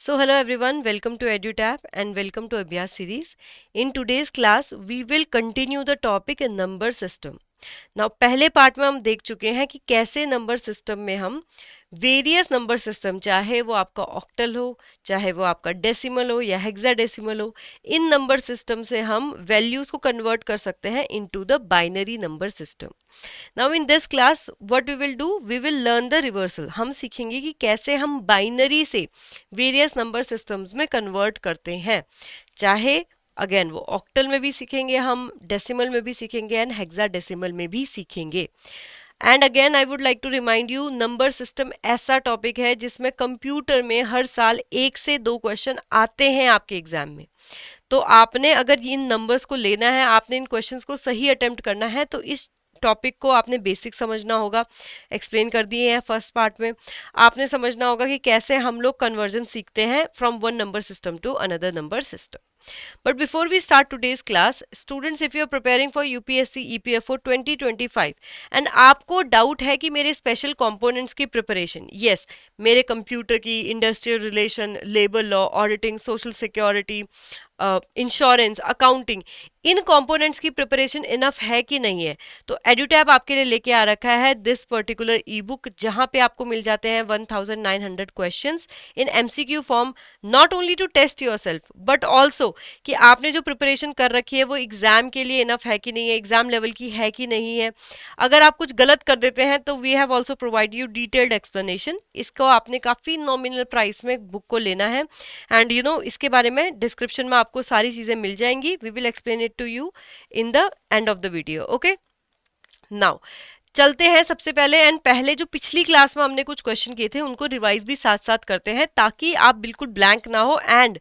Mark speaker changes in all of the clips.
Speaker 1: So hello everyone, welcome to EduTap and welcome to Abhyas series. In today's class, we will continue the topic in number system. Now पहले part में हम देख चुके हैं कि कैसे नंबर सिस्टम में हम वेरियस नंबर सिस्टम, चाहे वो आपका ऑक्टल हो, चाहे वो आपका डेसिमल हो या हेक्साडेसिमल हो, इन नंबर सिस्टम से हम वैल्यूज को कन्वर्ट कर सकते हैं into the binary number system. Now in this class what we will do, we will learn the reversal. हम सीखेंगे कि कैसे हम बाइनरी से वेरियस नंबर सिस्टम्स में कन्वर्ट करते हैं. चाहे अगेन वो ऑक्टल में भी सीखेंगे, हम डेसिमल में भी सीखेंगे एंड हेक्साडेसिमल में भी सीखेंगे. And again I would like to remind you, number system ऐसा टॉपिक है जिसमें कंप्यूटर में हर साल 1 से 2 क्वेश्चन आते हैं आपके एग्जाम में. तो आपने अगर इन नंबर्स को लेना है, आपने इन क्वेश्चंस को सही अटेम्प्ट करना है, तो इस टॉपिक को आपने बेसिक समझना होगा. एक्सप्लेन कर दिए हैं फर्स्ट पार्ट में. आपने समझना होगा कि कैसे हम लोग कन्वर्जन सीखते हैं from one number system to another number system. But before we start today's class, students, if you are preparing for UPSC EPFO 2025 and आपको डाउट है कि मेरे स्पेशल कंपोनेंट्स की प्रिपरेशन, यस, मेरे कंप्यूटर की, industrial relation, labour law, auditing, social security, insurance, accounting, इन components की preparation enough है कि नहीं है, तो एडुटैब आपके लिए लेके आ रखा है दिस पर्टिकुलर ई बुक, जहां पे आपको मिल जाते हैं 1900 questions in MCQ form, not only to test yourself but also कि आपने जो प्रिपरेशन कर रखी है वो एग्जाम के लिए इनफ है कि नहीं है, एग्जाम लेवल की है कि नहीं है. अगर आप कुछ गलत कर देते हैं तो we have also provide you detailed explanation. इसको आपने काफ़ी नॉमिनल प्राइस में बुक को लेना है एंड यू नो इसके बारे में डिस्क्रिप्शन में आपको सारी चीज़ें मिल जाएंगी. We will explain it to you in the end of the video. Okay, now चलते हैं सबसे पहले. एंड पहले जो पिछली क्लास में हमने कुछ क्वेश्चन किए थे उनको रिवाइज भी साथ साथ करते हैं ताकि आप बिल्कुल ब्लैंक ना हो एंड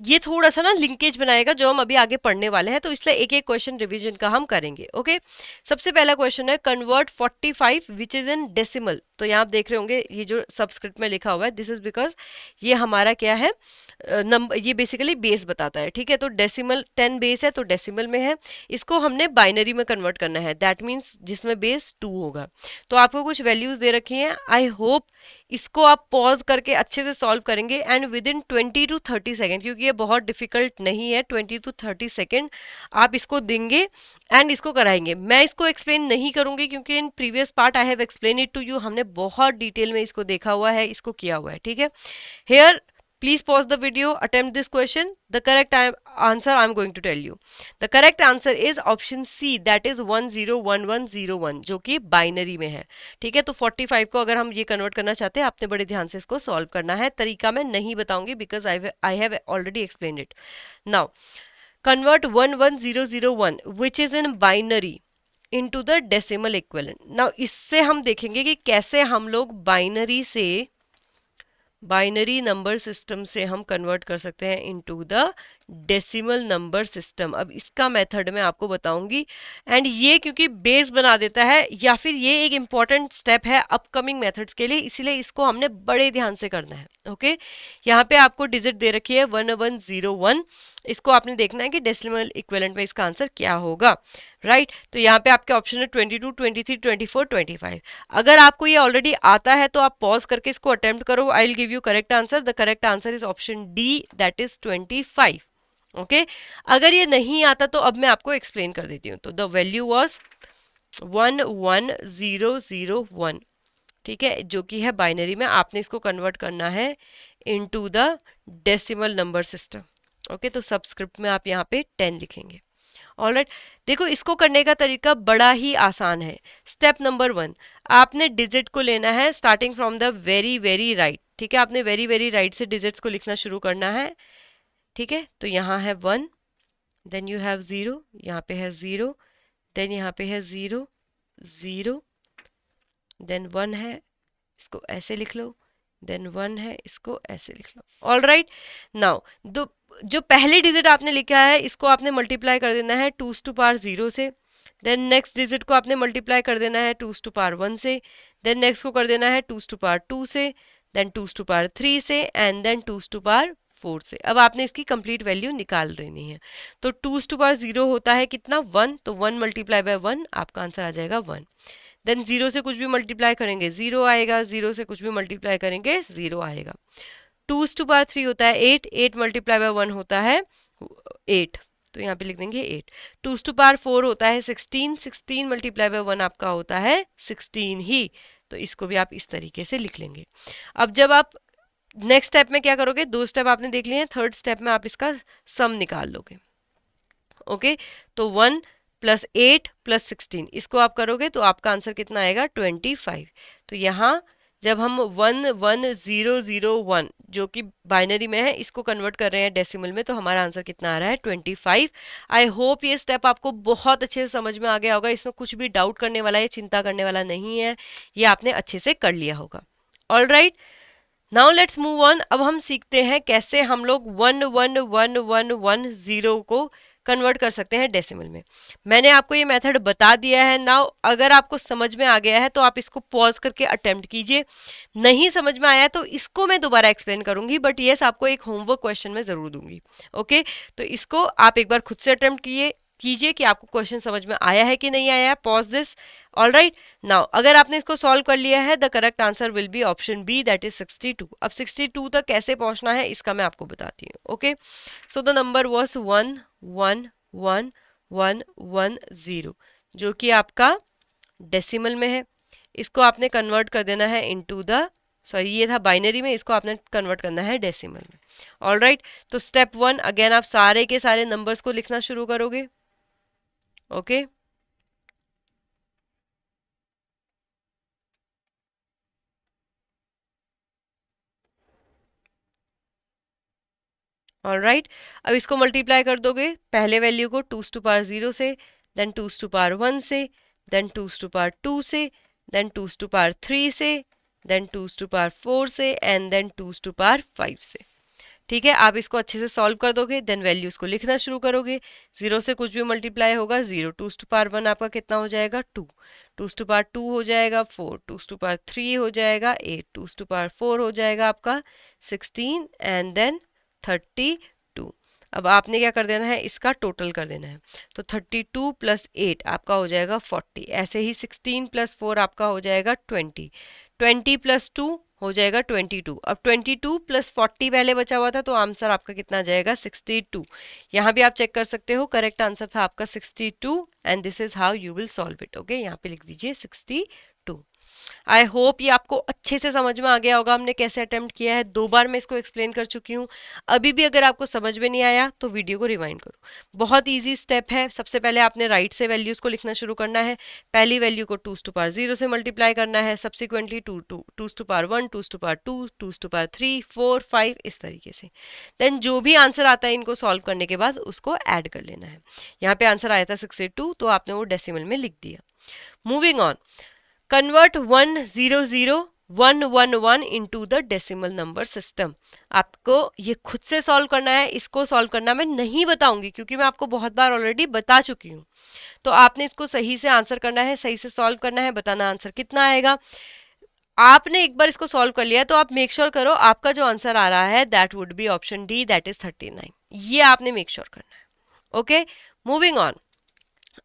Speaker 1: ये थोड़ा सा ना लिंकेज बनाएगा जो हम अभी आगे पढ़ने वाले हैं, तो इसलिए एक एक क्वेश्चन रिवीजन का हम करेंगे. ओके, सबसे पहला क्वेश्चन है convert 45 which is in decimal. तो यहाँ आप देख रहे होंगे ये जो सबस्क्रिप्ट में लिखा हुआ है, दिस इज बिकॉज ये हमारा क्या है, नंबर, ये बेसिकली बेस बताता है. ठीक है, तो डेसिमल 10 बेस है तो डेसिमल में है, इसको हमने बाइनरी में कन्वर्ट करना है, दैट मीन्स जिसमें बेस 2 होगा. तो आपको कुछ वैल्यूज दे रखी हैं. आई होप इसको आप पॉज करके अच्छे से सॉल्व करेंगे and with in 20 to 30 second, क्योंकि ये बहुत डिफिकल्ट नहीं है. 20 to 30 सेकेंड आप इसको देंगे एंड इसको कराएंगे. मैं इसको एक्सप्लेन नहीं करूंगी क्योंकि in previous part I have explain it to you, हमने बहुत डिटेल में इसको देखा हुआ है, इसको किया हुआ है. ठीक है, hair please pause the video, attempt this question. The correct answer I am going to tell you. The correct answer is option C, that is 101101, जो कि बाइनरी में है. ठीक है, तो 45 को अगर हम ये कन्वर्ट करना चाहते हैं, आपने बड़े ध्यान से इसको सॉल्व करना है. तरीका मैं नहीं बताऊंगी because I have already explain it. Now convert 11001 which is in binary into the decimal equivalent. Now इससे हम देखेंगे कि कैसे हम लोग बाइनरी नंबर सिस्टम से हम कन्वर्ट कर सकते हैं into the decimal number system. अब इसका मेथड मैं आपको बताऊंगी एंड ये क्योंकि बेस बना देता है या फिर ये एक इम्पॉर्टेंट स्टेप है अपकमिंग मेथड्स के लिए, इसीलिए इसको हमने बड़े ध्यान से करना है. ओके, यहाँ पे आपको डिजिट दे रखी है 1101, इसको आपने देखना है कि डेसिमल इक्विवेलेंट में इसका आंसर क्या होगा. राइट, तो यहाँ पे आपके ऑप्शन है 22, 23, 24, 25. अगर आपको ये ऑलरेडी आता है तो आप पॉज करके इसको अटेम्प्ट करो. I will give you correct answer. The correct answer is option D, that is 25. Okay, अगर ये नहीं आता तो अब मैं आपको एक्सप्लेन कर देती हूँ. तो द वैल्यू वॉज 11001. ठीक है, जो कि है बाइनरी में. आपने इसको कन्वर्ट करना है into the decimal number system. Okay, तो सबस्क्रिप्ट में आप यहाँ पे 10 लिखेंगे. ऑलराइट, देखो इसको करने का तरीका बड़ा ही आसान है. स्टेप नंबर 1, आपने डिजिट को लेना है starting from the very very right. ठीक है, आपने वेरी वेरी राइट से डिजिट्स को लिखना शुरू करना है. ठीक है, तो यहाँ है 1, देन यू हैव 0, यहाँ पे है 0, देन यहाँ पे है 0, 0, देन 1 है, इसको ऐसे लिख लो, देन 1 है, इसको ऐसे लिख लो. ऑल राइट, नाउ जो पहली डिजिट आपने लिखा है इसको आपने मल्टीप्लाई कर देना है 2 टू पावर 0 से. देन नेक्स्ट डिजिट को आपने मल्टीप्लाई कर देना है 2 टू पावर 1 से. देन नेक्स्ट को कर देना है 2 टू पावर 2 से, देन 2 टू पावर 3 से एंड देन 2 टू पावर 4 से. अब आपने इसकी कंप्लीट वैल्यू निकाल देनी है. तो 2 टू पावर 0 होता है कितना, 1, तो 1 मल्टीप्लाई बाय 1, आपका आंसर आ जाएगा 1. देन 0 से कुछ भी मल्टीप्लाई करेंगे 0 आएगा, 0 से कुछ भी मल्टीप्लाई करेंगे 0 आएगा. 2^3 होता है 8, 8 मल्टीप्लाई बाय 1 होता है 8, तो यहाँ पे लिख देंगे 8। 2^4 होता है 16, 16 मल्टीप्लाई बाय 1 आपका होता है 16 ही, तो इसको भी आप इस तरीके से लिख लेंगे। अब जब आप नेक्स्ट स्टेप में क्या करोगे, 2 स्टेप आपने देख लिए हैं, थर्ड स्टेप में आप इसका सम निकाल लोगे। ओके, तो 1 + 8 + 16 इसको आप करोगे तो आपका आंसर कितना आएगा 25। तो यहाँ जब हम 11001 जो कि बाइनरी में है इसको कन्वर्ट कर रहे हैं डेसिमल में, तो हमारा आंसर कितना आ रहा है 25। आई होप ये स्टेप आपको बहुत अच्छे से समझ में आ गया होगा, इसमें कुछ भी डाउट करने वाला या चिंता करने वाला नहीं है, ये आपने अच्छे से कर लिया होगा। All right, now let's move on. अब हम सीखते हैं कैसे हम लोग 11110 को कन्वर्ट कर सकते हैं डेसिमल में। मैंने आपको ये मेथड बता दिया है। नाउ अगर आपको समझ में आ गया है तो आप इसको पॉज करके अटेम्प्ट कीजिए, नहीं समझ में आया तो इसको मैं दोबारा एक्सप्लेन करूंगी, बट यस आपको एक होमवर्क क्वेश्चन में जरूर दूंगी। ओके, तो इसको आप एक बार खुद से अटेम्प्ट कीजिए कि आपको क्वेश्चन समझ में आया है कि नहीं आया है। Pause this. All right, now अगर आपने इसको सॉल्व कर लिया है, the correct answer will be option B, that is 62। अब 62 तक कैसे पहुंचना है इसका मैं आपको बताती हूँ। Okay, so the number was 11110 जो कि आपका डेसिमल में है। इसको आपने कन्वर्ट कर देना है इनटू द, सॉरी ये था बाइनरी में, इसको आपने कन्वर्ट करना है डेसिमल में। ऑल राइट, तो स्टेप 1 अगेन आप सारे के सारे नंबर्स को लिखना शुरू करोगे। ओके, ऑल राइट, अब इसको मल्टीप्लाई कर दोगे पहले वैल्यू को 2^0 से, देन 2^1 से, देन 2^2 से, देन 2^3 से, देन 2^4 से, एंड देन 2^5 से। ठीक है, आप इसको अच्छे से सॉल्व कर दोगे, देन वैल्यूज को लिखना शुरू करोगे। 0 से कुछ भी मल्टीप्लाई होगा 0, 2^1 आपका कितना हो जाएगा 2, 2^2 हो जाएगा 4, 2^3 हो जाएगा 8, 2^4 हो जाएगा आपका 16, एंड देन 32। अब आपने क्या कर देना है, इसका टोटल कर देना है, तो 32 + 8 आपका हो जाएगा 40। ऐसे ही 16 + 4 आपका हो जाएगा 20, 20 + 2 हो जाएगा 22। अब 22 + 40 पहले बचा हुआ था, तो आंसर आपका कितना आ जाएगा 62। यहाँ भी आप चेक कर सकते हो, करेक्ट आंसर था आपका 62, and this is how you will solve it. Okay, यहाँ पे लिख दीजिए 62। आई होप ये आपको अच्छे से समझ में आ गया होगा हमने कैसे अटेम्प्ट किया है। 2 बार मैं इसको एक्सप्लेन कर चुकी हूँ। अभी भी अगर आपको समझ में नहीं आया तो वीडियो को रिवाइंड करो। बहुत इजी स्टेप है। सबसे पहले आपने राइट से वैल्यूज को लिखना शुरू करना है। पहली वैल्यू को 2^0 से मल्टीप्लाई करना है, सब्सिक्वेंटली 2^1, 2^2, 2^3, 4, 5 इस तरीके से। देन जो भी आंसर आता है इनको सॉल्व करने के बाद उसको ऐड कर लेना है। यहाँ पे आंसर आया था 62, तो आपने वो डेसिमल में लिख दिया। Moving on, convert 10011 into the decimal number system. आपको ये खुद से सॉल्व करना है, इसको सॉल्व करना मैं नहीं बताऊंगी क्योंकि मैं आपको बहुत बार ऑलरेडी बता चुकी हूँ। तो आपने इसको सही से आंसर करना है, सही से सॉल्व करना है, बताना आंसर कितना आएगा। आपने एक बार इसको सॉल्व कर लिया तो आप मेक श्योर करो आपका जो आंसर आ रहा है that would be option D, that is 39। ये आपने मेक श्योर करना है। ओके, मूविंग ऑन,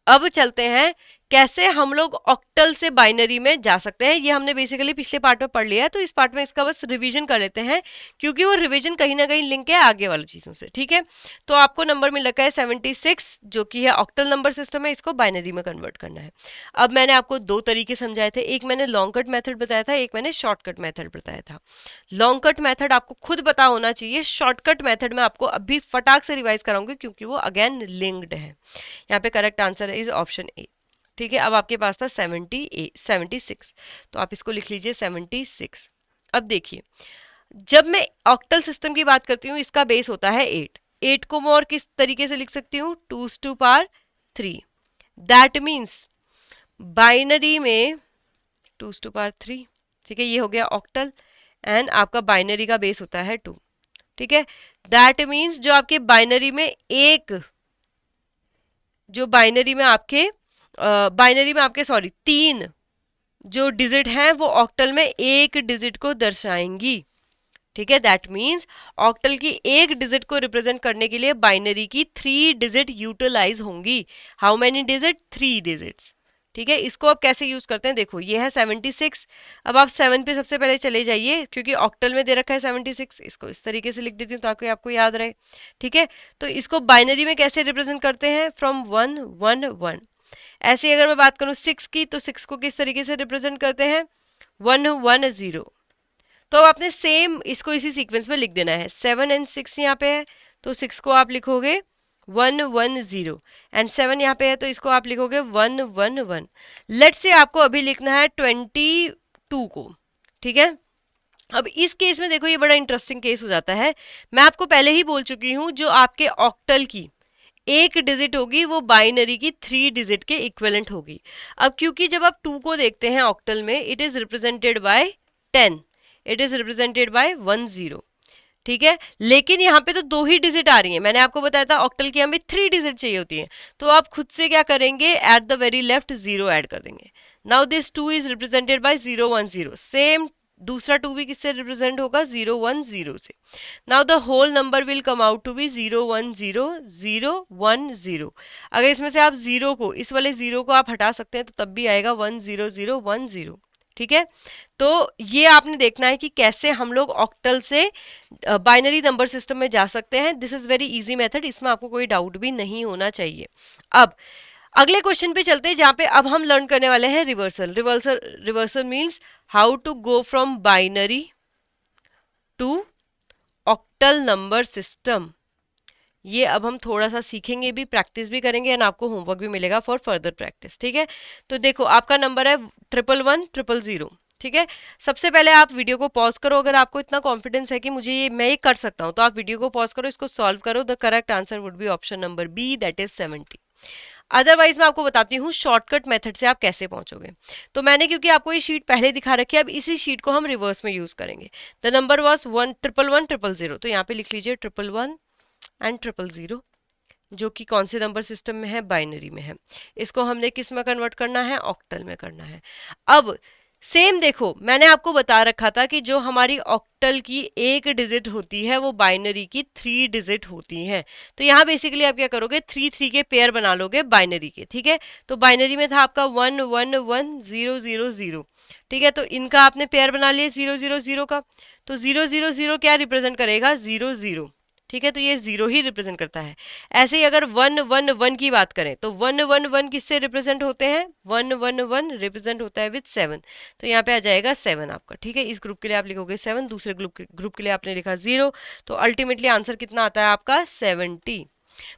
Speaker 1: अब चलते हैं कैसे हम लोग ऑक्टल से बाइनरी में जा सकते हैं। ये हमने बेसिकली पिछले पार्ट में पढ़ लिया है, तो इस पार्ट में इसका बस रिवीजन कर लेते हैं क्योंकि वो रिवीजन कहीं ना कहीं लिंक है आगे वाली चीज़ों से। ठीक है, तो आपको नंबर मिल रखा है 76 जो कि है ऑक्टल नंबर सिस्टम है, इसको बाइनरी में कन्वर्ट करना है। अब मैंने आपको 2 तरीके समझाए थे, एक मैंने लॉन्ग कट मेथड बताया था, एक मैंने शॉर्टकट मेथड बताया था। लॉन्ग कट मेथड आपको खुद पता होना चाहिए, शॉर्टकट मेथड में आपको अभी फटाक से रिवाइज कराऊंगी क्योंकि वो अगेन लिंक्ड है। यहाँ पे correct answer is option A. ठीक है, अब आपके पास था 76, तो आप इसको लिख लीजिए 76। अब देखिए, जब मैं ऑक्टल सिस्टम की बात करती हूँ इसका बेस होता है 8। 8 को मैं और किस तरीके से लिख सकती हूँ, 2^3। दैट मीन्स बाइनरी में 2^3। ठीक है, ये हो गया ऑक्टल, एंड आपका बाइनरी का बेस होता है 2। ठीक है, दैट मीन्स जो आपके बाइनरी में एक, जो बाइनरी में आपके सॉरी 3 जो डिजिट हैं वो ऑक्टल में एक डिजिट को दर्शाएंगी। ठीक है, दैट मीन्स ऑक्टल की एक डिजिट को रिप्रेजेंट करने के लिए बाइनरी की 3 डिजिट यूटिलाइज होंगी। How many digit, 3 digits. ठीक है, इसको अब कैसे यूज करते हैं, देखो ये है 76। अब आप 7 पे सबसे पहले चले जाइए, क्योंकि ऑक्टल में दे रखा है 76। इसको इस तरीके से लिख देती हूँ ताकि आपको याद रहे। ठीक है, तो इसको बाइनरी में कैसे रिप्रेजेंट करते हैं, फ्रॉम 1 1 1। ऐसे अगर मैं बात करूँ 6 की, तो 6 को किस तरीके से रिप्रेजेंट करते हैं, 1 1 0। तो अब आपने सेम इसको इसी सीक्वेंस में लिख देना है। 7 एंड 6 यहाँ पे है, तो 6 को आप लिखोगे 1 1 0, एंड 7 यहाँ पे है, तो इसको आप लिखोगे 1 1 1। लेट से आपको अभी लिखना है 22 को। ठीक है, अब इस केस में देखो ये बड़ा इंटरेस्टिंग केस हो जाता है। मैं आपको पहले ही बोल चुकी हूँ, जो आपके ऑक्टल की एक डिजिट होगी वो बाइनरी की 3 डिजिट के इक्विवेलेंट होगी। अब क्योंकि जब आप 2 को देखते हैं ऑक्टल में, it is represented by 10, it is represented by 1 0। ठीक है, लेकिन यहाँ पे तो 2 ही डिजिट आ रही हैं। मैंने आपको बताया था ऑक्टल की हमें 3 डिजिट चाहिए होती है, तो आप खुद से क्या करेंगे, at the very left 0 add कर देंगे। Now this 2 is represented by 0 1 0। Same दूसरा 2 भी किससे रिप्रेजेंट होगा, 0 1 0 से। Now the whole number will come out to be 0 1 0 0 1 0। अगर इसमें से आप 0 को, इस वाले 0 को आप हटा सकते हैं, तो तब भी आएगा 1 0 0 1 0। ठीक है, तो ये आपने देखना है कि कैसे हम लोग ऑक्टल से बाइनरी नंबर सिस्टम में जा सकते हैं। This is very easy method, इसमें आपको कोई डाउट भी नहीं होना चाहिए। अब अगले क्वेश्चन पे चलते हैं, जहां पे अब हम लर्न करने वाले हैं reversal. Reversal means how to go from binary to octal number system. ये अब हम थोड़ा सा सीखेंगे भी, प्रैक्टिस भी करेंगे, एंड आपको होमवर्क भी मिलेगा फॉर फर्दर प्रैक्टिस। ठीक है, तो देखो आपका नंबर है 111 000। ठीक है, सबसे पहले आप वीडियो को पॉज करो। अगर आपको इतना कॉन्फिडेंस है कि मुझे मैं ये कर सकता हूँ, तो आप वीडियो को पॉज करो, इसको सॉल्व करो। The correct answer would be option number B, that is 70। Otherwise मैं आपको बताती हूँ शॉर्टकट मेथड से आप कैसे पहुंचोगे। तो मैंने, क्योंकि आपको ये शीट पहले दिखा रखी है, अब इसी शीट को हम रिवर्स में यूज करेंगे। द नंबर वॉज 111 000, तो यहाँ पे लिख लीजिए 111 एंड 000, जो कि कौन से नंबर सिस्टम में है, बाइनरी में है। इसको हमने किस में कन्वर्ट करना है, ऑक्टल में करना है। अब सेम देखो, मैंने आपको बता रखा था कि जो हमारी ऑक्टल की एक डिजिट होती है वो बाइनरी की 3 डिजिट होती है। तो यहाँ बेसिकली आप क्या करोगे, 3 3 के पेयर बना लोगे बाइनरी के। ठीक है, तो बाइनरी में था आपका 1 1 1 0 0 0। ठीक है, तो इनका आपने पेयर बना लिया 0 0 0 का, तो 0 0 0 क्या रिप्रेजेंट करेगा, 0 0। ठीक है, तो ये 0 ही रिप्रेजेंट करता है। ऐसे ही अगर 1 1 1 की बात करें, तो 1 1 1 किससे रिप्रेजेंट होते हैं, 1 1 1 रिप्रेजेंट होता है विद 7, तो यहाँ पे आ जाएगा 7 आपका। ठीक है, इस ग्रुप के लिए आप लिखोगे 7, दूसरे ग्रुप के लिए आपने लिखा 0, तो अल्टीमेटली आंसर कितना आता है आपका, 70।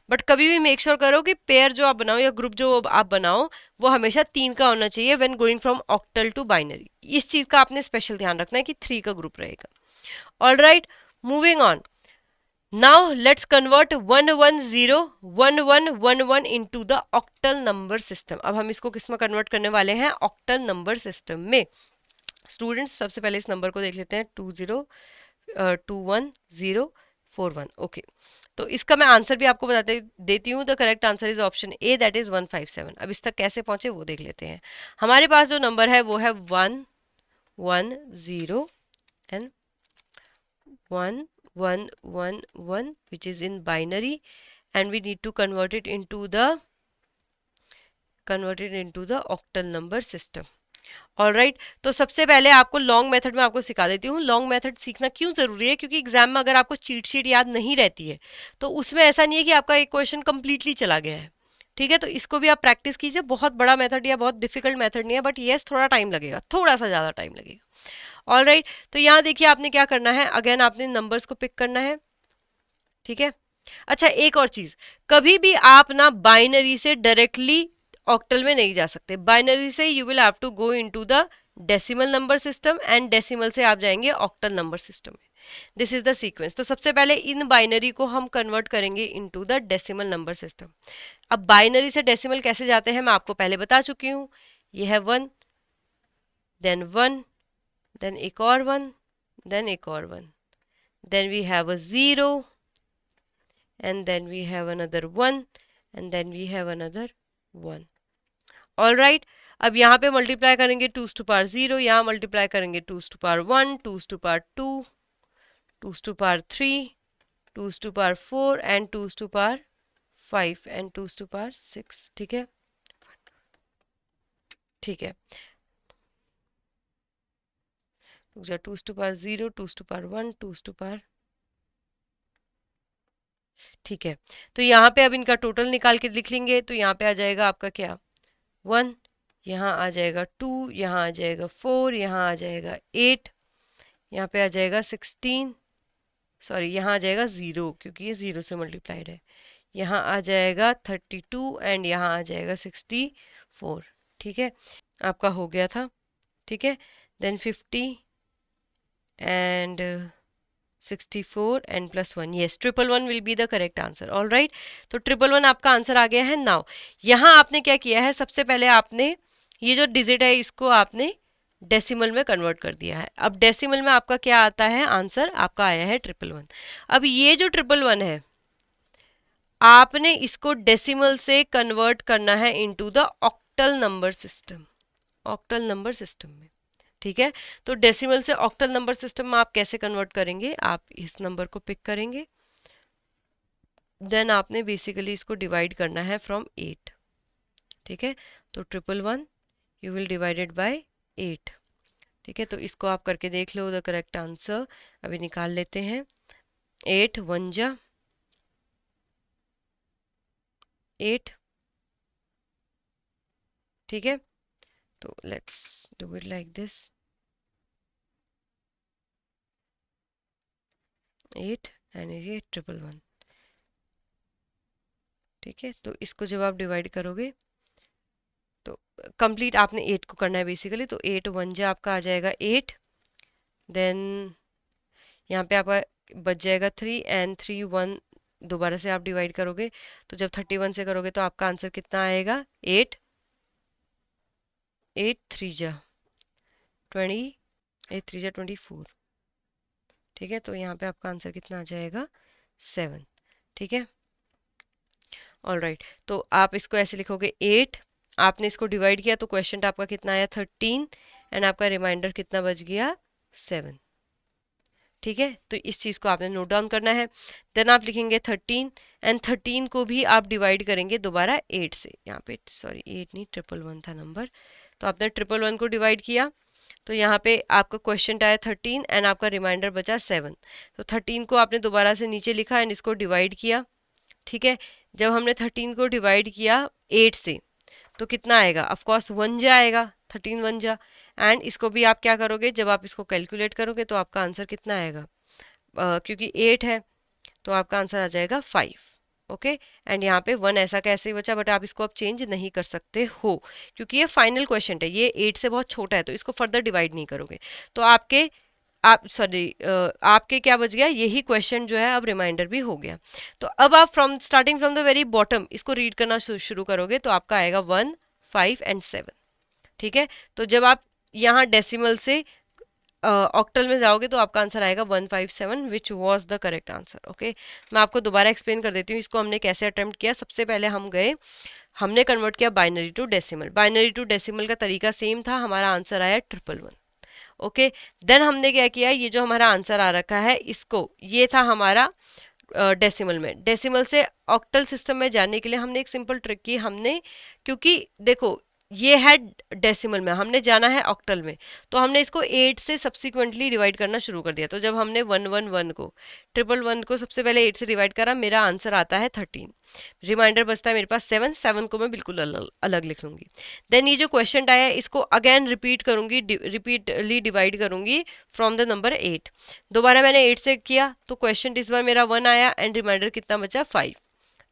Speaker 1: बट कभी भी मेक श्योर करो कि पेयर जो आप बनाओ या ग्रुप जो आप बनाओ वो हमेशा 3 का होना चाहिए when going from octal to binary. इस चीज का आपने स्पेशल ध्यान रखना है कि 3 का ग्रुप रहेगा। Alright, moving on. Now let's convert 110 1111 into the octal number system। अब हम इसको किस में कन्वर्ट करने वाले हैं, ऑक्टल नंबर सिस्टम में। स्टूडेंट्स सबसे पहले इस नंबर को देख लेते हैं, 2021041। ओके, तो इसका मैं आंसर भी आपको बताते देती हूँ। The correct answer is option A, that is 157। अब इस तक कैसे पहुंचे वो देख लेते हैं। हमारे पास जो नंबर है वो है 110 and 1111, which is in binary, and we need to convert it into the octal number system। Alright, तो सबसे पहले आपको लॉन्ग मेथड में आपको सिखा देती हूँ। लॉन्ग मेथड सीखना क्यों जरूरी है, क्योंकि एग्जाम में अगर आपको चीट शीट याद नहीं रहती है तो उसमें ऐसा नहीं है कि आपका एक क्वेश्चन कंप्लीटली चला गया है। ठीक है, तो इसको भी आप प्रैक्टिस कीजिए। बहुत बड़ा मेथड या बहुत डिफिकल्ट मेथड नहीं है, बट येस थोड़ा टाइम लगेगा, थोड़ा सा ज़्यादा टाइम लगेगा। ऑलराइट, तो यहाँ देखिए आपने क्या करना है, अगेन आपने नंबर्स को पिक करना है। ठीक है, अच्छा एक और चीज, कभी भी आप ना बाइनरी से डायरेक्टली ऑक्टल में नहीं जा सकते। बाइनरी से you will have to go into the decimal number system, and decimal से आप जाएंगे ऑक्टल नंबर सिस्टम में। This is the sequence. तो सबसे पहले इन बाइनरी को हम कन्वर्ट करेंगे into the decimal number system. अब बाइनरी से डेसिमल कैसे जाते हैं मैं आपको पहले बता चुकी हूँ। ये है 1, देन 1, देन एक और 1, देन एक और 1, then we have a 0, and then we have another 1, and then we have another 1। all right, अब यहाँ पे मल्टीप्लाई करेंगे 2 to power 0, यहाँ मल्टीप्लाई करेंगे 2 to power 1, 2 to power 2, 2 to power 3, 2 to power 4, and 2 to power 5, and 2 to power 6। ठीक है, ठीक है, 2 to power 0, 2 to power 1, 2 to power, ठीक है। तो यहाँ पे अब इनका टोटल निकाल के लिख लेंगे, तो यहाँ पे आ जाएगा आपका क्या, 1, यहाँ आ जाएगा 2, यहाँ आ जाएगा 4, यहाँ आ जाएगा 8, यहाँ पे आ जाएगा 16, सॉरी यहाँ आ जाएगा 0 क्योंकि ये 0 से मल्टीप्लाइड है, यहाँ आ जाएगा 32 एंड यहाँ आ जाएगा 64। ठीक है, आपका हो गया था। ठीक है, then 50 and 64 and plus 1, yes 111 will be the correct answer. All right, तो 111 आपका आंसर आ गया है। नाउ यहाँ आपने क्या किया है, सबसे पहले आपने ये जो डिजिट है इसको आपने डेसिमल में कन्वर्ट कर दिया है। अब डेसिमल में आपका क्या आता है, आंसर आपका आया है 111। अब ये जो 111 है आपने इसको डेसिमल से कन्वर्ट करना है into the octal number system, octal number system में। ठीक है, तो डेसिमल से ऑक्टल नंबर सिस्टम में आप कैसे कन्वर्ट करेंगे, आप इस नंबर को पिक करेंगे, देन आपने बेसिकली इसको डिवाइड करना है फ्रॉम 8। ठीक है, तो 111 यू विल डिवाइडेड बाय 8। ठीक है, तो इसको आप करके देख लो, द करेक्ट आंसर अभी निकाल लेते हैं। 8 1 जा 8। ठीक है, तो let's do it like this, 8 and ये 111। ठीक है, तो इसको जब आप डिवाइड करोगे तो कंप्लीट आपने 8 को करना है बेसिकली, तो 8 1 जा आपका आ जाएगा 8, देन यहाँ पे आपका बच जाएगा 3 एंड 3 1, दोबारा से आप डिवाइड करोगे तो जब 31 से करोगे तो आपका आंसर कितना आएगा, 8 8 3 जा 20, 8 3 जा 24। ठीक है, तो यहाँ पे आपका आंसर कितना आ जाएगा, 7। ठीक है, ऑल राइट, तो आप इसको ऐसे लिखोगे 8, आपने इसको डिवाइड किया तो क्वेश्चन आपका कितना आया 13 एंड आपका रिमाइंडर कितना बच गया 7। ठीक है, तो इस चीज़ को आपने नोट डाउन करना है। देन आप लिखेंगे 13 एंड 13 को भी आप डिवाइड करेंगे दोबारा 8 से, यहाँ पे सॉरी 8 नहीं 111 था नंबर, तो आपने 111 को डिवाइड किया तो यहाँ पे आपका क्वेश्चन आया 13 एंड आपका रिमाइंडर बचा 7। तो 13 को आपने दोबारा से नीचे लिखा एंड इसको डिवाइड किया। ठीक है, जब हमने 13 को डिवाइड किया 8 से तो कितना आएगा, ऑफ कोर्स 1 जा आएगा, 13 1 जा, एंड इसको भी आप क्या करोगे, जब आप इसको कैलकुलेट करोगे तो आपका आंसर कितना आएगा, क्योंकि 8 है तो आपका आंसर आ जाएगा 5। ओके, एंड यहाँ पे 1 ऐसा कैसे ही बचा, बट आप इसको अब चेंज नहीं कर सकते हो क्योंकि ये फाइनल क्वेश्चन है, ये 8 से बहुत छोटा है तो इसको फर्दर डिवाइड नहीं करोगे। तो आप सॉरी आपके क्या बच गया, यही क्वेश्चन जो है अब रिमाइंडर भी हो गया। तो अब आप from starting from the very bottom इसको रीड करना शुरू करोगे तो आपका आएगा 1 5 एंड 7। ठीक है, तो जब आप यहाँ डेसिमल से ऑक्टल में जाओगे तो आपका आंसर आएगा 157 which was the correct answer. Okay, मैं आपको दोबारा एक्सप्लेन कर देती हूँ इसको हमने कैसे अटेम्प्ट किया। सबसे पहले हम गए, हमने कन्वर्ट किया binary to decimal, binary to decimal का तरीका सेम था, हमारा आंसर आया 111। ओके, देन हमने क्या किया, ये जो हमारा आंसर आ रखा है इसको, ये था हमारा डेसिमल में, डेसिमल से ऑक्टल सिस्टम में जाने के लिए हमने एक सिंपल ट्रिक की, हमने क्योंकि देखो ये है डेसिमल में, हमने जाना है ऑक्टल में, तो हमने इसको 8 से सब्सिक्वेंटली डिवाइड करना शुरू कर दिया। तो जब हमने 111 को 111 को सबसे पहले 8 से डिवाइड करा, मेरा आंसर आता है 13, रिमाइंडर बचता है मेरे पास 7, 7 को मैं बिल्कुल अलग लिख लूंगी। देन ये जो क्वेश्चन आया है इसको अगेन रिपीट करूंगी, रिपीटली डिवाइड करूंगी फ्रॉम द नंबर 8। दोबारा मैंने 8 से किया तो क्वेश्चन इस बार मेरा 1 आया एंड रिमाइंडर कितना बचा 5।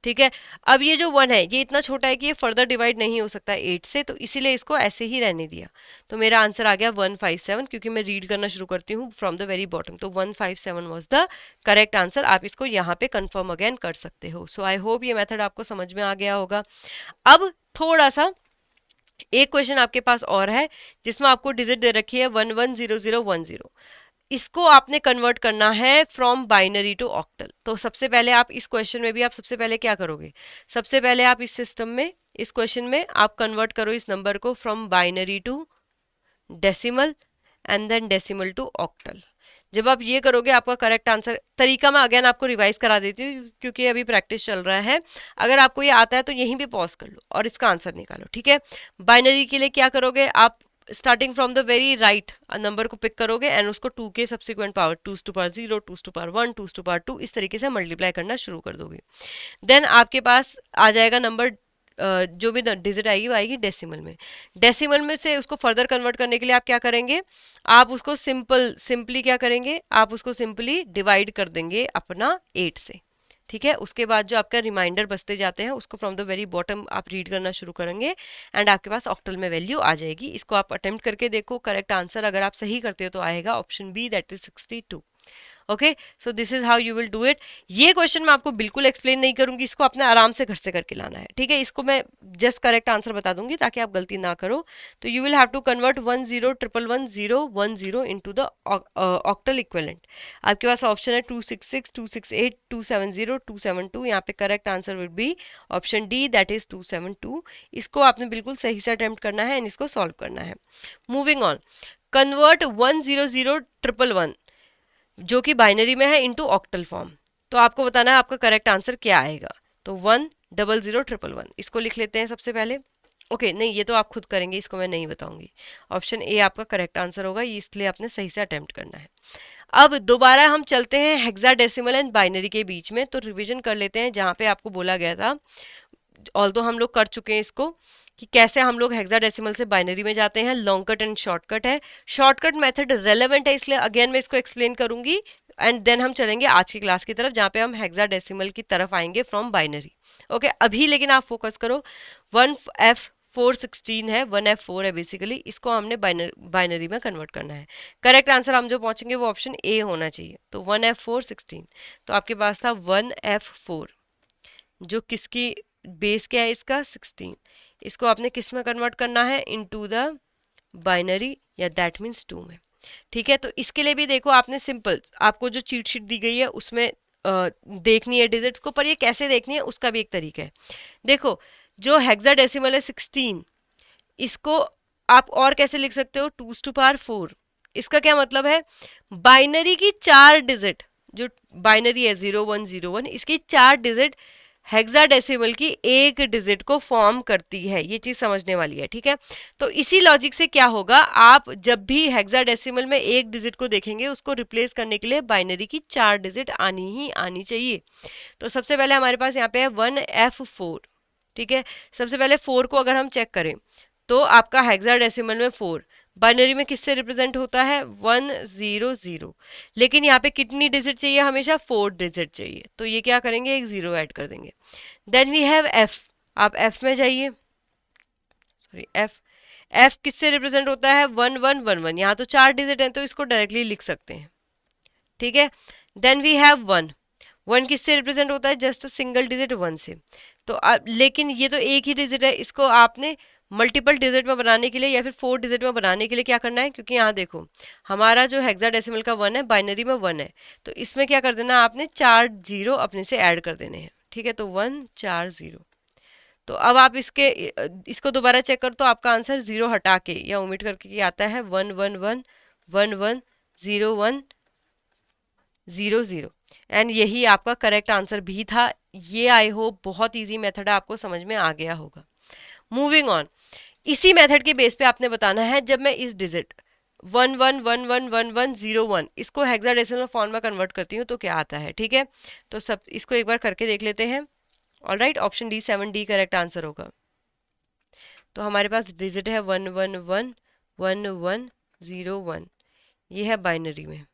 Speaker 1: ठीक है, अब ये जो 1 है ये इतना छोटा है कि ये फर्दर डिवाइड नहीं हो सकता 8 से, तो इसीलिए इसको ऐसे ही रहने दिया। तो मेरा आंसर आ गया 157 क्योंकि मैं रीड करना शुरू करती हूँ फ्रॉम द वेरी बॉटम, तो 157 वाज द करेक्ट आंसर। आप इसको यहाँ पे कंफर्म अगेन कर सकते हो। सो आई होप ये मेथड आपको समझ में आ गया होगा। अब थोड़ा सा एक क्वेश्चन आपके पास और है जिसमें आपको डिजिट दे रखी है 110010, इसको आपने कन्वर्ट करना है फ्रॉम बाइनरी टू ऑक्टल। तो सबसे पहले आप इस क्वेश्चन में भी आप सबसे पहले क्या करोगे, सबसे पहले आप इस सिस्टम में, इस क्वेश्चन में आप कन्वर्ट करो इस नंबर को from binary to decimal and then decimal to octal. जब आप ये करोगे आपका करेक्ट आंसर, तरीका मैं अगेन आपको रिवाइज करा देती हूँ क्योंकि अभी प्रैक्टिस चल रहा है। अगर आपको ये आता है तो यहीं पे पॉज कर लो और इसका आंसर निकालो, ठीक है। बाइनरी के लिए क्या करोगे आप, starting from the very right number को पिक करोगे एंड उसको 2 के subsequent power, 2 to power 0, 2 to power 1, 2 to power 2, इस तरीके से मल्टीप्लाई करना शुरू कर दोगे। देन आपके पास आ जाएगा नंबर, जो भी डिजिट आएगी वो आएगी डेसिमल में। डेसिमल में से उसको फर्दर कन्वर्ट करने के लिए आप क्या करेंगे, आप उसको सिंपली क्या करेंगे, आप उसको सिंपली डिवाइड कर देंगे अपना 8 से, ठीक है। उसके बाद जो आपका रिमाइंडर बचते जाते हैं उसको फ्रॉम द वेरी बॉटम आप रीड करना शुरू करेंगे एंड आपके पास ऑक्टल में वैल्यू आ जाएगी। इसको आप अटेम्प्ट करके देखो, करेक्ट आंसर अगर आप सही करते हो तो आएगा option B, that is 62। Okay, so this is how you will do it. ये क्वेश्चन मैं आपको बिल्कुल एक्सप्लेन नहीं करूंगी, इसको अपने आराम से घर से करके लाना है, ठीक है। इसको मैं जस्ट करेक्ट आंसर बता दूंगी ताकि आप गलती ना करो। तो you will have to convert 10111010 into the octal equivalent. आपके पास ऑप्शन है 266, 268, 270, 272। यहाँ पे correct answer will be option D, that is 272। इसको आपने बिल्कुल सही से अटेम्प्ट करना है एंड इसको सॉल्व करना है। मूविंग ऑन, कन्वर्ट 100111 जो कि बाइनरी में है इनटू ऑक्टल फॉर्म। तो आपको बताना है आपका करेक्ट आंसर क्या आएगा। तो 100111 इसको लिख लेते हैं सबसे पहले। ओके नहीं, ये तो आप खुद करेंगे, इसको मैं नहीं बताऊंगी। ऑप्शन ए आपका करेक्ट आंसर होगा, इसलिए आपने सही से अटेम्प्ट करना है। अब दोबारा हम चलते हैं हेक्साडेसिमल एंड बाइनरी के बीच में, तो रिवीजन कर लेते हैं जहाँ पे आपको बोला गया था। ऑल्दो हम लोग कर चुके हैं इसको कि कैसे हम लोग हेक्साडेसिमल से बाइनरी में जाते हैं, लॉन्ग कट एंड शॉर्टकट है। शॉर्टकट मेथड रेलेवेंट है इसलिए अगेन मैं इसको एक्सप्लेन करूंगी एंड देन हम चलेंगे आज की क्लास की तरफ जहाँ पे हम हेक्साडेसिमल की तरफ आएंगे फ्रॉम बाइनरी। ओके, अभी लेकिन आप फोकस करो। 1F416 है, 1F4 है बेसिकली, इसको हमने बाइनरी में कन्वर्ट करना है। करेक्ट आंसर हम जो पहुंचेंगे वो ऑप्शन ए होना चाहिए। तो 1F416, तो आपके पास था 1F4 जो किसकी बेस क्या है इसका 16। इसको आपने किस में कन्वर्ट करना है, इनटू द बाइनरी या दैट मीन्स 2 में, ठीक है। तो इसके लिए भी देखो आपने सिंपल, आपको जो चीट शीट दी गई है उसमें देखनी है डिजिट्स को, पर ये कैसे देखनी है उसका भी एक तरीका है। देखो जो हेक्साडेसिमल है 16, इसको आप और कैसे लिख सकते हो, 2 टू पावर 4। इसका क्या मतलब है, बाइनरी की 4 डिजिट, जो बाइनरी है 0101, इसकी 4 डिजिट हेक्साडेसिमल की एक डिजिट को फॉर्म करती है। ये चीज समझने वाली है, ठीक है। तो इसी लॉजिक से क्या होगा, आप जब भी हेक्साडेसिमल में एक डिजिट को देखेंगे उसको रिप्लेस करने के लिए बाइनरी की 4 डिजिट आनी ही आनी चाहिए। तो सबसे पहले हमारे पास यहाँ पे है 1F4, ठीक है। सबसे पहले 4 को अगर हम चेक करें तो आपका हेक्साडेसिमल में 4 बाइनरी में किससे रिप्रेजेंट होता है, 100। लेकिन यहाँ पे कितनी डिजिट चाहिए, हमेशा 4 डिजिट चाहिए, तो ये क्या करेंगे, एक 0 ऐड कर देंगे। देन वी हैव एफ, आप एफ में जाइए, सॉरी एफ किससे रिप्रेजेंट होता है, 1111। यहाँ तो 4 डिजिट है तो इसको डायरेक्टली लिख सकते हैं, ठीक है। देन वी हैव 1 किससे रिप्रेजेंट होता है, जस्ट सिंगल डिजिट 1 से। तो लेकिन ये तो एक ही डिजिट है, इसको आपने मल्टीपल डिजिट में बनाने के लिए या फिर 4 डिजिट में बनाने के लिए क्या करना है, क्योंकि यहाँ देखो हमारा जो हेक्साडेसिमल का 1 है बाइनरी में 1 है, तो इसमें क्या कर देना आपने 4 0 अपने से ऐड कर देने हैं, ठीक है। तो 1 4 0। तो अब आप इसको दोबारा चेक कर तो आपका आंसर 0 हटा के या ओमिट करके आता है 1 1 1 1 1 0 1 0 0 एंड यही आपका करेक्ट आंसर भी था। ये आई होप बहुत इजी मेथड है, आपको समझ में आ गया होगा। मूविंग ऑन, इसी मेथड के बेस पे आपने बताना है जब मैं इस डिजिट 11111101 इसको हेक्साडेसिमल फॉर्म में कन्वर्ट करती हूँ तो क्या आता है, ठीक है। तो सब इसको एक बार करके देख लेते हैं। Alright, option D 7D correct answer होगा। तो हमारे पास डिजिट है 1111101, ये है बाइनरी में,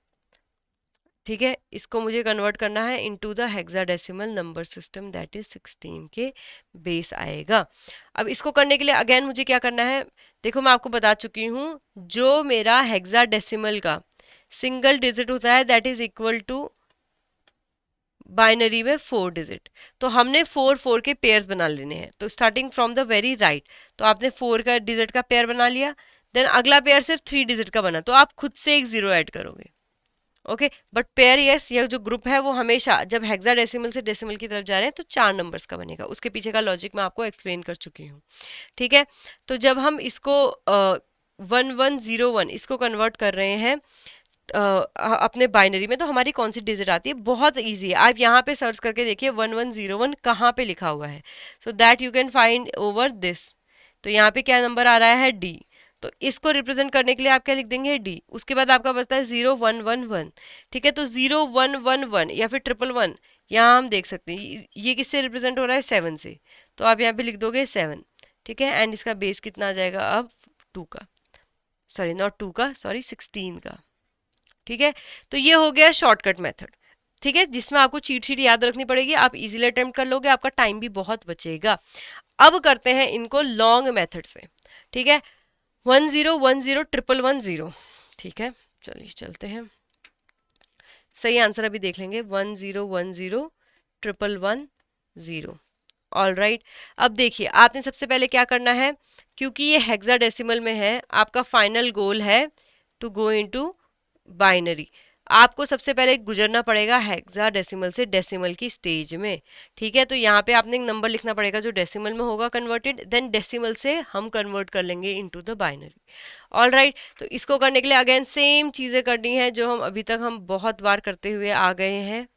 Speaker 1: ठीक है। इसको मुझे कन्वर्ट करना है into the hexadecimal number system, that is 16 के बेस आएगा। अब इसको करने के लिए अगेन मुझे क्या करना है, देखो मैं आपको बता चुकी हूँ जो मेरा हेक्साडेसिमल का सिंगल डिजिट होता है that is equal to binary में 4 डिजिट। तो हमने 4 के पेयर्स बना लेने हैं। तो starting from the very right, तो आपने 4 का डिजिट का पेयर बना लिया, देन अगला पेयर सिर्फ 3 डिजिट का बना, तो आप खुद से एक 0 ऐड करोगे, ओके। बट पेयर यस, यह जो ग्रुप है वो हमेशा जब हेक्साडेसिमल से डेसिमल की तरफ जा रहे हैं तो 4 नंबर्स का बनेगा। उसके पीछे का लॉजिक मैं आपको एक्सप्लेन कर चुकी हूँ, ठीक है। तो जब हम इसको 1101 इसको कन्वर्ट कर रहे हैं अपने बाइनरी में, तो हमारी कौन सी डिजिट आती है? बहुत इजी है, आप यहाँ पे सर्च करके देखिए 1101 कहाँ पे लिखा हुआ है, so that you can find over this. तो यहाँ पे क्या नंबर आ रहा है? डी। तो इसको रिप्रेजेंट करने के लिए आप क्या लिख देंगे? डी। उसके बाद आपका बचता है 0111। ठीक है, तो 0111 या फिर 111 यहाँ हम देख सकते हैं ये किससे रिप्रेजेंट हो रहा है? 7 से। तो आप यहाँ पे लिख दोगे 7। ठीक है, एंड इसका बेस कितना आ जाएगा अब? 2 का, सॉरी नॉट 2 का, सॉरी 16 का। ठीक है, तो ये हो गया शॉर्टकट मेथड। ठीक है, जिसमें आपको चीट शीट याद रखनी पड़ेगी, आप इजीली अटेम्प्ट कर लोगे, आपका टाइम भी बहुत बचेगा। अब करते हैं इनको लॉन्ग मेथड से। ठीक है, 1010 111 ठीक है, चलिए चलते हैं। सही आंसर अभी देख लेंगे, 1010 111 ऑल राइट। अब देखिए आपने सबसे पहले क्या करना है, क्योंकि ये हेक्साडेसिमल में है, आपका फाइनल गोल है टू गो इनटू बाइनरी। आपको सबसे पहले गुजरना पड़ेगा हेक्साडेसिमल से डेसिमल की स्टेज में। ठीक है, तो यहाँ पे आपने एक नंबर लिखना पड़ेगा जो डेसिमल में होगा कन्वर्टेड, देन डेसिमल से हम कन्वर्ट कर लेंगे into the binary. All right, तो इसको करने के लिए अगेन सेम चीज़ें करनी है जो हम अभी तक हम बहुत बार करते हुए आ गए हैं।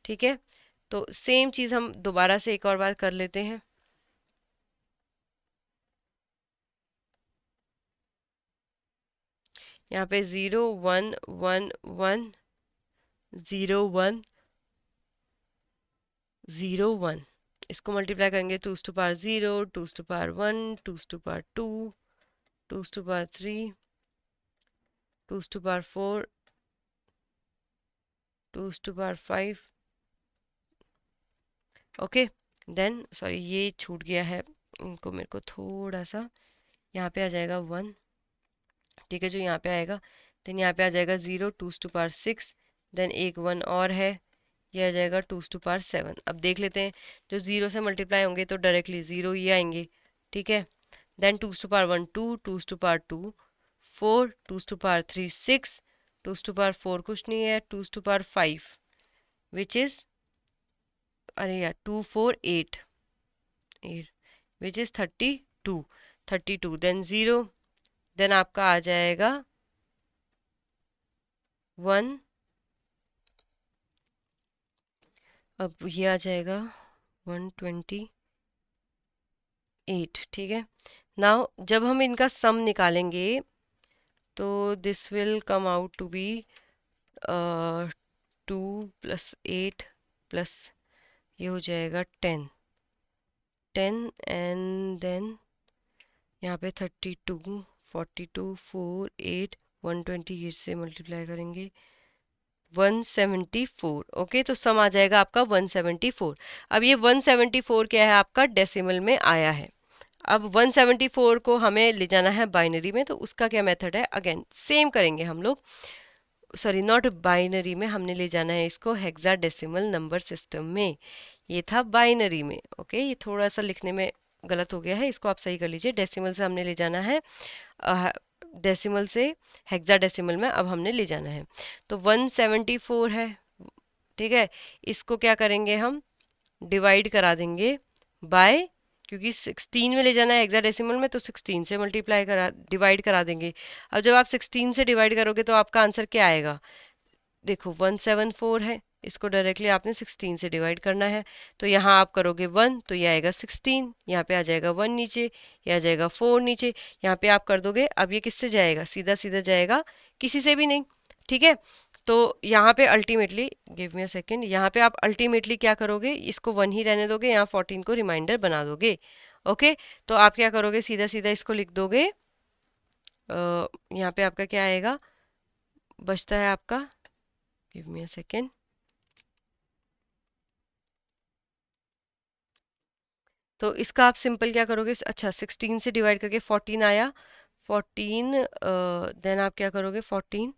Speaker 1: ठीक है, तो सेम चीज़ हम दोबारा से एक और बार कर लेते हैं। यहाँ पे 0111 01 इसको मल्टीप्लाई करेंगे, 2 to power 0, 2 to power 1, 2 to power 2, 2 to power 3, 2 to power 4, 2 to power 5। Okay, then sorry ये छूट गया है, इनको मेरे को थोड़ा सा यहाँ पे आ जाएगा 1। ठीक है, जो यहाँ पे आएगा, देन यहाँ पे आ जाएगा 0, 2 टू पावर 6, देन एक 1 और है, ये आ जाएगा 2 टू पावर 7। अब देख लेते हैं, जो 0 से मल्टीप्लाई होंगे तो डायरेक्टली 0 ही आएंगे। ठीक है, then 2 to power 1 2, 2 to power 2 4, 2 to power 3 6, 2 to power 4 कुछ नहीं है, 2 टू पावर 5 विच इज, अरे यार 2 4 8 विच इज 32 देन 0, देन आपका आ जाएगा 1। अब ये आ जाएगा 128। ठीक है, नाउ जब हम इनका सम निकालेंगे तो this will come out to be 2 + 8 plus ये हो जाएगा 10 एंड देन यहाँ पे 32 42 4 8 128 से मल्टीप्लाई करेंगे 174। ओके, तो सम आ जाएगा आपका 174। अब ये 174 क्या है? आपका डेसिमल में आया है। अब 174 को हमें ले जाना है बाइनरी में, तो उसका क्या मेथड है? अगेन सेम करेंगे हम लोग, सॉरी नॉट बाइनरी में, हमने ले जाना है इसको हेक्साडेसिमल नंबर सिस्टम में। ये था बाइनरी में। ओके, ये थोड़ा सा लिखने में गलत हो गया है, इसको आप सही कर लीजिए। डेसिमल से हमने ले जाना है, डेसिमल से हेक्साडेसिमल में अब हमने ले जाना है। तो 174 है। ठीक है, इसको क्या करेंगे हम? डिवाइड करा देंगे बाय, क्योंकि 16 में ले जाना है हेक्साडेसिमल में, तो 16 से मल्टीप्लाई करा डिवाइड करा देंगे। अब जब आप 16 से डिवाइड करोगे तो आपका आंसर क्या आएगा? देखो 174 है, इसको डायरेक्टली आपने 16 से डिवाइड करना है, तो यहाँ आप करोगे 1 तो ये आएगा 16, यहाँ पे आ जाएगा 1 नीचे, ये आ जाएगा 4 नीचे, यहाँ पे आप कर दोगे। अब ये किससे जाएगा? सीधा सीधा जाएगा, किसी से भी नहीं। ठीक है, तो यहाँ पे ultimately, give me a second, यहाँ पे आप अल्टीमेटली क्या करोगे? इसको 1 ही रहने दोगे, यहाँ 14 को रिमाइंडर बना दोगे। ओके, तो आप क्या करोगे? सीधा सीधा इसको लिख दोगे। यहाँ पे आपका क्या आएगा? बचता है आपका, गिव मी अ सेकेंड, तो इसका आप सिंपल क्या करोगे? अच्छा 16 से डिवाइड करके 14 आया, 14 देन आप क्या करोगे? 14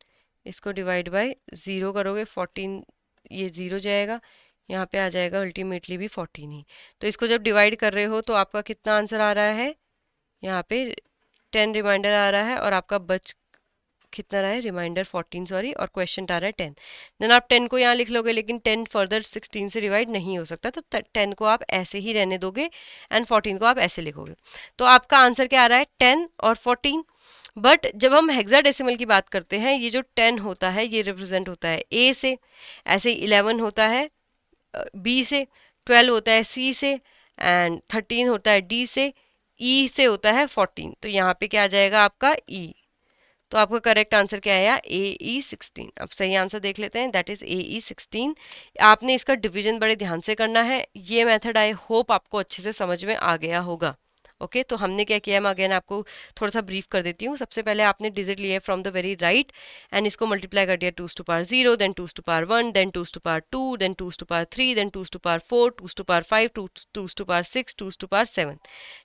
Speaker 1: इसको डिवाइड बाय 0 करोगे, 14 ये 0 जाएगा, यहाँ पे आ जाएगा अल्टीमेटली भी 14 ही। तो इसको जब डिवाइड कर रहे हो तो आपका कितना आंसर आ रहा है? यहाँ पे 10 रिमाइंडर आ रहा है, और आपका बच कितना रहा है? रिमाइंडर 14 सॉरी, और क्वेश्चन आ रहा है 10। देन आप 10 को यहाँ लिख लोगे, लेकिन 10 फर्दर 16 से डिवाइड नहीं हो सकता, तो 10 को आप ऐसे ही रहने दोगे एंड 14 को आप ऐसे लिखोगे। तो आपका आंसर क्या आ रहा है? 10 और 14। बट जब हम हेक्साडेसिमल की बात करते हैं, ये जो 10 होता है ये रिप्रेजेंट होता है ए से, ऐसे 11 होता है बी से, 12 होता है सी से, एंड 13 होता है डी से, ई से होता है 14। तो यहाँ पे क्या आ जाएगा आपका ई। तो आपका करेक्ट आंसर क्या आया, ए ई 16। अब सही आंसर देख लेते हैं, दैट इज ए ई 16। आपने इसका डिवीजन बड़े ध्यान से करना है। ये मेथड आई होप आपको अच्छे से समझ में आ गया होगा। ओके तो हमने क्या किया, मैं अगेन आपको थोड़ा सा ब्रीफ कर देती हूँ। सबसे पहले आपने डिजिट लिए from the very right end इसको मल्टीप्लाई कर दिया 2 to power 0, then 2 to power 1, then 2 to power 2, then 2 to power 3, then 2 to power 4, 2 to power 5, 2 to power 6, 2 to power 7।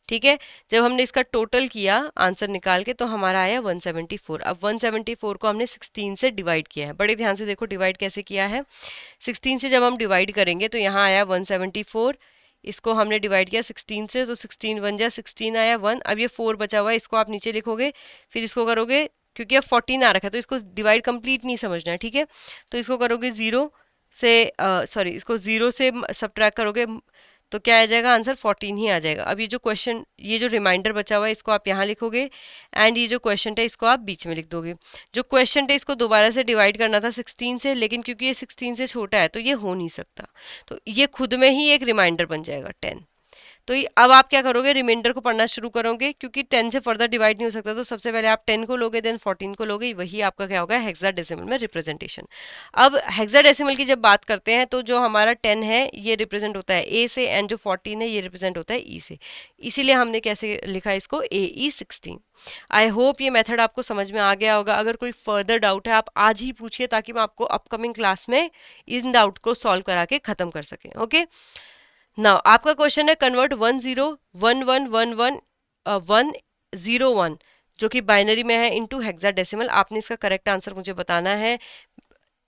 Speaker 1: ठीक है, जब हमने इसका टोटल किया आंसर निकाल के तो हमारा आया 174। अब 174 को हमने 16 से डिवाइड किया है। बड़े ध्यान से देखो डिवाइड कैसे किया है। 16 से जब हम डिवाइड करेंगे तो यहाँ आया 174, इसको हमने डिवाइड किया 16 से, तो 16 1 जा 16 आया 1। अब ये 4 बचा हुआ है, इसको आप नीचे लिखोगे, फिर इसको करोगे, क्योंकि अब 14 आ रखा है तो इसको डिवाइड कंप्लीट नहीं समझना है। ठीक है, तो इसको करोगे 0 से सॉरी इसको 0 से सब्ट्रैक्ट करोगे तो क्या आ जाएगा आंसर, 14 ही आ जाएगा। अब ये जो क्वेश्चन, ये जो रिमाइंडर बचा हुआ है इसको आप यहाँ लिखोगे, एंड ये जो क्वेश्चन है इसको आप बीच में लिख दोगे। जो क्वेश्चन है इसको दोबारा से डिवाइड करना था 16 से, लेकिन क्योंकि ये 16 से छोटा है तो ये हो नहीं सकता, तो ये खुद में ही एक रिमाइंडर बन जाएगा 10। तो अब आप क्या करोगे, रिमाइंडर को पढ़ना शुरू करोगे, क्योंकि 10 से फर्दर डिवाइड नहीं हो सकता, तो सबसे पहले आप 10 को लोगे, देन 14 को लोगे, वही आपका क्या होगा हेक्साडेसिमल में रिप्रेजेंटेशन। अब हेक्साडेसिमल की जब बात करते हैं तो जो हमारा 10 है ये रिप्रेजेंट होता है ए से, एंड जो 14 है ये रिप्रेजेंट होता है ई से। इसीलिए हमने कैसे लिखा इसको, ए ई 16। आई होप ये मेथड आपको समझ में आ गया होगा। अगर कोई फर्दर डाउट है आप आज ही पूछिए, ताकि मैं आपको अपकमिंग क्लास में इन डाउट को सॉल्व करा के खत्म कर सकें। ओके नाउ आपका क्वेश्चन है, कन्वर्ट 101111 जो कि बाइनरी में है इनटू हेक्साडेसिमल। आपने इसका करेक्ट आंसर मुझे बताना है।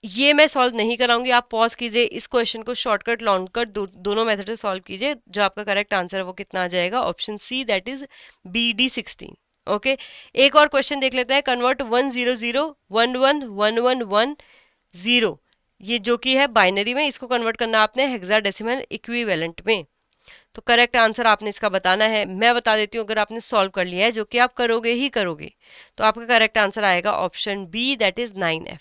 Speaker 1: ये मैं सॉल्व नहीं कराऊंगी, आप पॉज कीजिए, इस क्वेश्चन को शॉर्टकट लॉन्ग कट दोनों मेथड से सॉल्व कीजिए। जो आपका करेक्ट आंसर है वो कितना आ जाएगा, option C, that is B D 16। Okay एक और क्वेश्चन देख लेते हैं, कन्वर्ट 100111110, ये जो कि है बाइनरी में, इसको कन्वर्ट करना आपने हेक्साडेसिमल इक्विवेलेंट में। तो करेक्ट आंसर आपने इसका बताना है। मैं बता देती हूँ, अगर आपने सॉल्व कर लिया है, जो कि आप करोगे ही करोगे, तो आपका करेक्ट आंसर आएगा option B, that is 9F।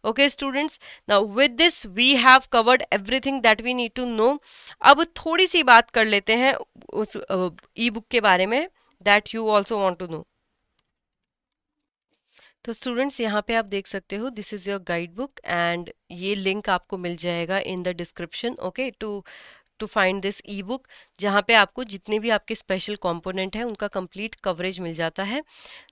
Speaker 1: Okay students, now with this we have covered everything that we need to know। अब थोड़ी सी बात कर लेते हैं उस ई बुक के बारे में, that you also want to know। तो स्टूडेंट्स यहाँ पे आप देख सकते हो, this is your guide book, and ये लिंक आपको मिल जाएगा in the description. Okay to find this e book, जहाँ पे आपको जितने भी आपके स्पेशल कंपोनेंट हैं उनका कंप्लीट कवरेज मिल जाता है।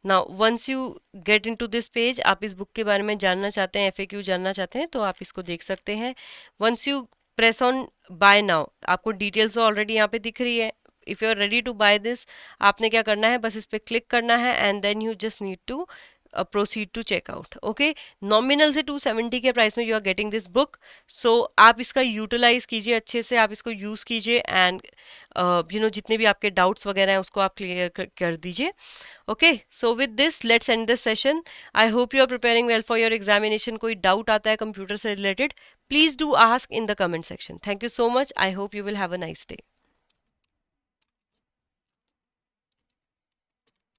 Speaker 1: Now once you get into this page, आप इस बुक के बारे में जानना चाहते हैं, FAQ जानना चाहते हैं, तो आप इसको देख सकते हैं। Once you press on buy now, आपको डिटेल्स ऑलरेडी यहाँ पे दिख रही है। If you are ready to buy this, आपने क्या करना है, बस इस पर क्लिक करना है, and then you just need to proceed to checkout. Okay nominal से 270 के प्राइस में you are getting this book. So आप इसका यूटिलाइज कीजिए अच्छे से, आप इसको यूज़ कीजिए, एंड यू नो जितने भी आपके डाउट्स वगैरह हैं उसको आप क्लियर कर दीजिए। Okay so with this let's end this session. I hope you are preparing well for your examination. कोई डाउट आता है कंप्यूटर से related, please do ask in the comment section. Thank you so much. I hope you will have a nice day.